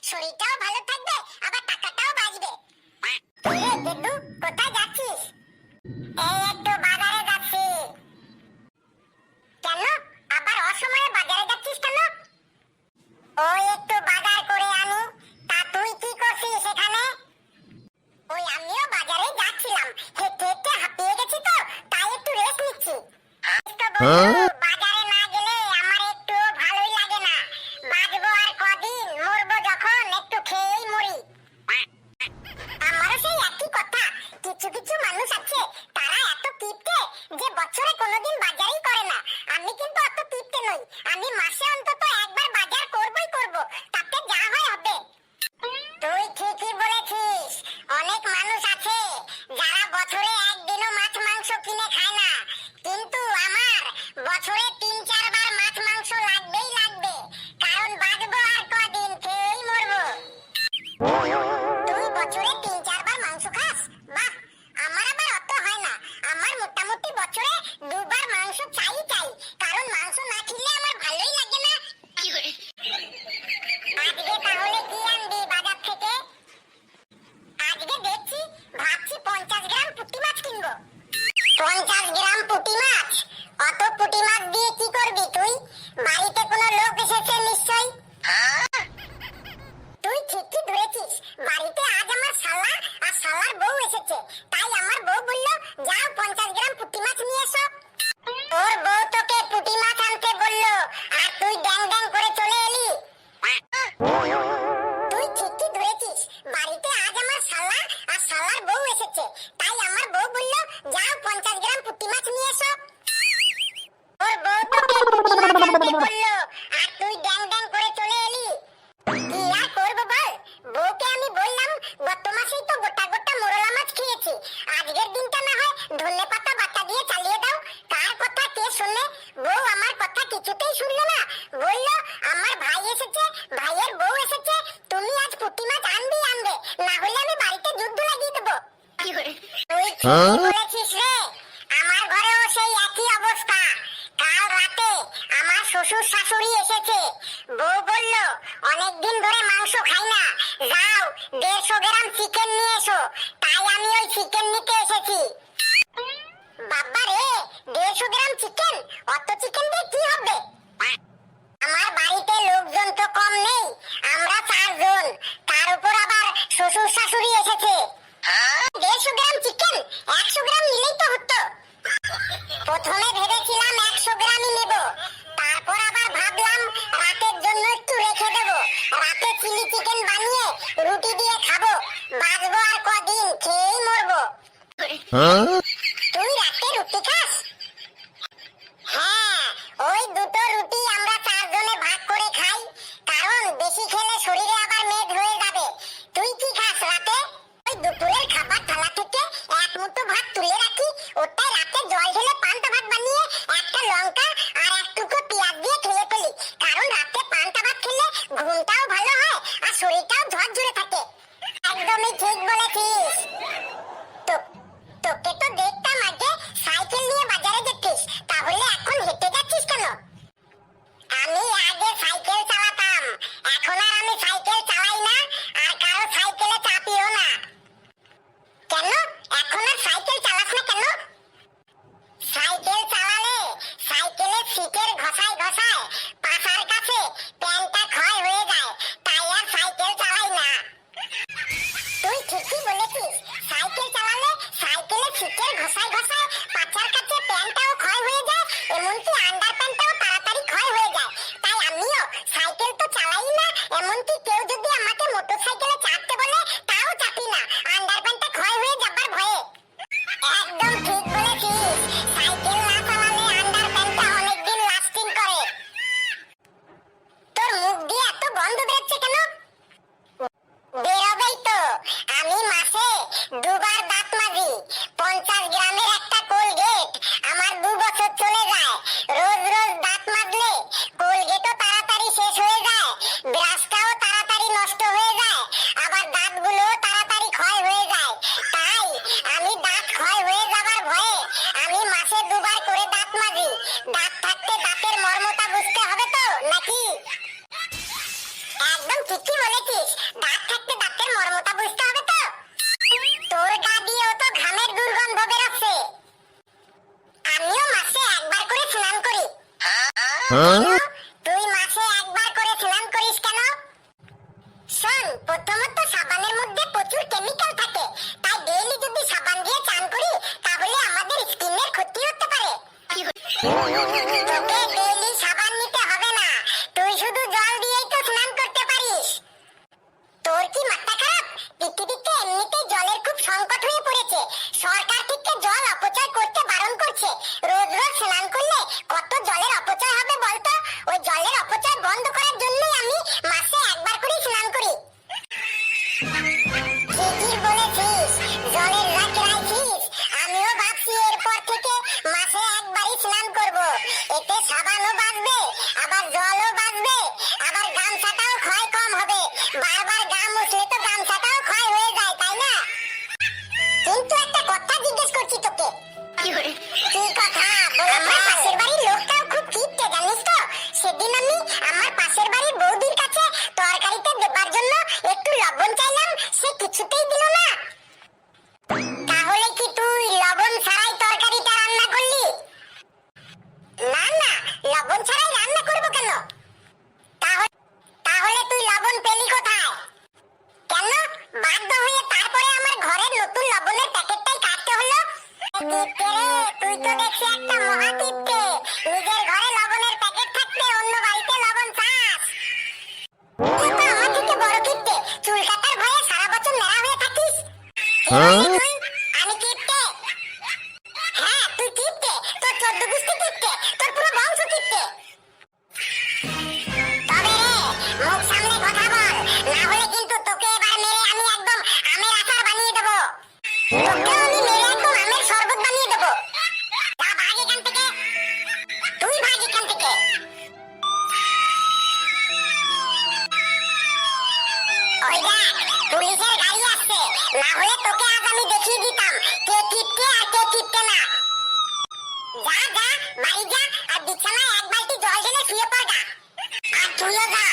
শরীরটাও ভালো থাকবে, আবার টাকাটাও বাঁচবে। কিরে গেদু, কোথায় যাচ্ছিস? এই একটু বাজারে যাচ্ছি। কেন আবার অসময়ে বাজারে যাচ্ছিস কেন? ওই একটু বাজার করে আনি। তা তুই কি করছিস এখানে? ওই আমিও বাজারে যাচ্ছিলাম, হেঁটে হেঁটে হাঁপিয়ে গেছি তো, তাই একটু রেস্ট নিচ্ছি। বাজারে না গেলে আমার একটু ভালোই লাগে না। বাঁচবো আর কদিন, মরবো যখন একটু খেয়েই মরি। আমারও সেই একই কথা। কিছু কিছু মানুষ আছে, তারা এত কিপটে যে বছরে কোনোদিন বাজারই করে না। আমি কিন্তু অত কিপটে নই। আমি মাসে অন্তত একবার বাজার করবই করব, তাতে যা হয় হবে। তুই ঠিকই বলেছিস। অনেক মানুষ আছে যারা বছরে একদিনও মাছ মাংস কিনে খায় না, কিন্তু আমার বছরে ৩-৪ বার মাছ মাংস লাগবেই লাগবে, কারণ বাঁচবো আর কদিন, খেয়েই মরবো। তুই বছরে ৩-৪ বার মাংস খাস? বাহ, আমার আবার অত হয় না। আমার মোটামুটি বছরে ২ বার মাংস চাই চাই, কারণ মাংস না খেলে আমার ভালোই লাগে না। আজকে তাহলে কি আনবি বাজার থেকে? আজকে দেখছি, ভাবছি ৫০ গ্রাম পুঁটি মাছ কিনবো। ৫০ গ্রাম পুঁটি মাছ? অত পুঁটি মাছ দিয়ে কি করবি তুই? বাড়িতে কোনো লোক এসেছে নিশ্চয়ই। তুই ঠিকই ধরেছিস, বাড়িতে আজ আমার শালা আর শালার বউ এসেছে। তাই আমার বউ বলল, যাও ৫০ গ্রাম পুঁটি মাছ নিয়ে এসো। তোর বউ তোকে পুঁটি মাছ আনতে বললো, আর তুই ড্যাং ড্যাং করে চলে এলি। তুই ঠিকই ধরেছিস, বাড়িতে আজ আমার শালা আর শালার বউ এসেছে। তাই আমার বউ বলল, যাও ৫০ গ্রাম পুঁটি মাছ নিয়ে এসো। তোর বউ তোকে পুঁটি মাছ আনতে বললো, আর তুই ড্যাং ড্যাং করে চলে এলি। কি আর করবো বল? বউকে আমি বললাম, গত মাসেই তো গোটা গোটা মোরলা মাছ খেয়েছি, আজকের দিনটা না হয় ধনেপাতা বাটা দিয়ে চালিয়ে দাও। কার কথা কে শুনে? বউ আমার কথা কিছুতেই শুনলো না। বলল, আমার ভাই এসেছে, ভাইয়ের বউ এসেছে, তুমি আজ পুঁটি মাছ আনবি আনবে, না হলে আমি বাড়িতে যুদ্ধ লাগিয়ে দেবো। তুই ঠিকই বলেছিস রে, আমার ঘরেও সেই একই অবস্থা। কাল রাতে আমার শ্বশুর শাশুড়ি এসেছে। বউ বলল, অনেকদিন ধরে মাংস খাই না, যাও ১৫০ গ্রাম চিকেন নিয়ে এসো। তাই আমি ওই চিকেন নিতে এসেছি। বাবা রে, ১৫০ গ্রাম চিকেন? অত চিকেন দিয়ে কি হবে? আমার বাড়িতে লোকজন তো কম নেই, আমরা ৪ জন, তার উপর আবার শ্বশুর শাশুড়ি এসেছে। ১৫০ গ্রাম চিকেন ১০০ গ্রাম নিলেই তো হতো। প্রথমে ভেবেছিলাম ১০০ গ্রামই নেব, তারপর আবার ভাবলাম রাতের জন্য একটু রেখে দেব। রাতে চিলি চিকেন বানিয়ে রুটি দিয়ে খাবো, বাঁচবো আর কদিন, খেয়েই মরবো। তুই রাতে রুটি খাস? হ্যাঁ, ওই দুটো রুটি আমরা ৪ জনে ভাগ করে খাই, কারণ বেশি খেলে শরীরে আবার মেদ হয়ে যাবে। তুই কি খাস রাতে? ওই দুপুরের খাবার থালা থেকে এক মুঠো ভাত তুলে রাখি, ওটাই রাতে জল ঢেলে পান্তা ভাত বানিয়ে একটা লঙ্কা আর এক টুকরো পেঁয়াজ দিয়ে খেয়ে ফেলি, কারণ রাতে পান্তা ভাত খেলে ঘুমটাও ভালো হয় আর শরীরটাও ঝরঝরে থাকে। একদমই ঠিক বলেছিস। তোকে তো দেখতাম আগে সাইকেল নিয়ে বাজারে যেতিস, তাহলে এখন হেঁটে যাচ্ছিস কেন? আমি আগে সাইকেল চালাতাম, এখন আর আমি সাইকেল চালাই না, আর কারো সাইকেলে চাপিও না। কেন এখন আর সাইকেল চালাস না কেন? সাইকেল চালালে সাইকেলের সিটের ঘষায় ঘষায় পাছার কাছে প্যান্টটা ক্ষয় হয়ে যায়, তাই আর সাইকেল চালাই না। তুই ঠিকই বলেছিস, সাইকেল চালালে সাইকেলের সিটের ঘষায় ঘষায় পাছার কাছে প্যান্টটাও ক্ষয় হয়ে যায়, এমনকি আন্ডার প্যান্টটাও তাড়াতাড়ি ক্ষয় হয়ে যায়। তাই আমিও সাইকেল তো চালাই না, এমনকি কেউ যদি আমাকে মোটরসাইকেলে চাপতে বলে তাও চাপি না, আন্ডার প্যান্টটা ক্ষয় হয়ে যাবার ভয়ে। একদম ঠিক বলেছিস, সাইকেল না চালালে আন্ডার প্যান্টটা অনেকদিন লাস্টিং করে। তোর মুখ দিয়ে এত গন্ধ বেরোচ্ছে কেন? বেরোবেই তো, আমি মাসে ২ বার দাঁত মাজি। ৫০ গ্রামের একটা কোলগেট আমার ২ বছর চলে যায়। রোজ রোজ দাঁত মাজলে কোলগেটও তাড়াতাড়ি শেষ হয়ে যায়, ব্রাশটাও তাড়াতাড়ি একদম ঠিকই বলেছিস, দাঁত থাকতে দাঁতের মর্মটা বুঝতে হবে তো। তোর গা দিয়েও তো ঘামের দুর্গন্ধ বেরোচ্ছে। আমিও মাসে একবার করে স্নান করি। কেন? তুই মাসে একবার করে স্নান করিস কেন? শোন, প্রথমত সাবানের মধ্যে প্রচুর কেমিক্যাল থাকে, তাই ডেইলি যদি সাবান দিয়ে চান করি তাহলে আমাদের স্কিনের ক্ষতি হতে পারে। তোকে ডেইলি সাবান নিতে হবে না, তুই শুধু জল দিয়েই তো স্নান করতে পারিস। তোর কি মাথা খারাপ? পৃথিবীতে এমনিতেই জলের খুব সংকট হয়ে পড়েছে, সরকার থেকে জল অপচয় করতে বারণ করছে। রোজ রোজ স্নান করলে কত জলের অপচয় হবে বলতো? ওই জলের অপচয় বন্ধ করার জন্যই আমি মাসে একবার করে স্নান করি। ঠিকই বলেছিস, জলের রাখ রাখিস। আমিও ভাবছি এরপর থেকে মাসে একবারই স্নান করব। এতে সাবানও বাঁচবে, আবার জলও বাঁচবে, আবার গামছাটাও ক্ষয় কম হবে। বারবার গা মুছলে তো গামছাটাও ক্ষয় হয়ে যায়, তাই না? কিন্তু একটা কথা জিজ্ঞেস করছি তোকে। কি কথা? আমার পাশের বাড়ির লোকটাও খুব কিপটে, জানিস তো? সেদিন আমি আমার পাশের বাড়ির বৌদির কাছে তরকারিতে দেবার জন্য একটু লবণ চাইলাম, সে কিছুতেই দিল না। তাহলে কি তুই লবণ ছাড়াই তরকারিটা রান্না করলি? না না, লবণ ছাড়াই রান্না করব কেন? তাহলে তাহলে তুই লবণ পেলি কোথায়? কেন? বাধ্য হয়ে তারপরে আমার ঘরের নতুন লবণের প্যাকেটটাই কাটতে হলো। কিপটে রে, তুই তো দেখছি একটা মহা কিপটে। নিজের ঘরে লবণের প্যাকেট থাকতে অন্য বাড়িতে লবণ চাস। তুই তো আমার থেকে বড় কিপটে, চুল কাটার ভয়ে সারা বছর নেড়া হয়ে থাকিস। তুই? আমি কিপটে? হ্যাঁ, তুই কিপটে, তোর 14 গোষ্ঠী কিপটে, তোর পুরো বংশ কিপটে। তবে রে, মুখ সামনে কথা বল, না হলে কিন্তু তোকে এবার মেরে আমি একদম আমের আচার বানিয়ে দেবো। তোকেও আমি মেরে একদম আমের শরবত বানিয়ে দেবো। যা, ভাগ এখান থেকে। তুই ভাগ এখান থেকে। ওই দেখ, পুলিশের গাড়ি আসছে, না হলে তোকে আজ আমি দেখিয়ে দিতাম কে কিপটে আর কে কিপটে না। যা যা, বাড়ি যা, আর বিছানায় এক বালতি জল ঢেলে শুয়ে পড় গা। আর তুইও যা,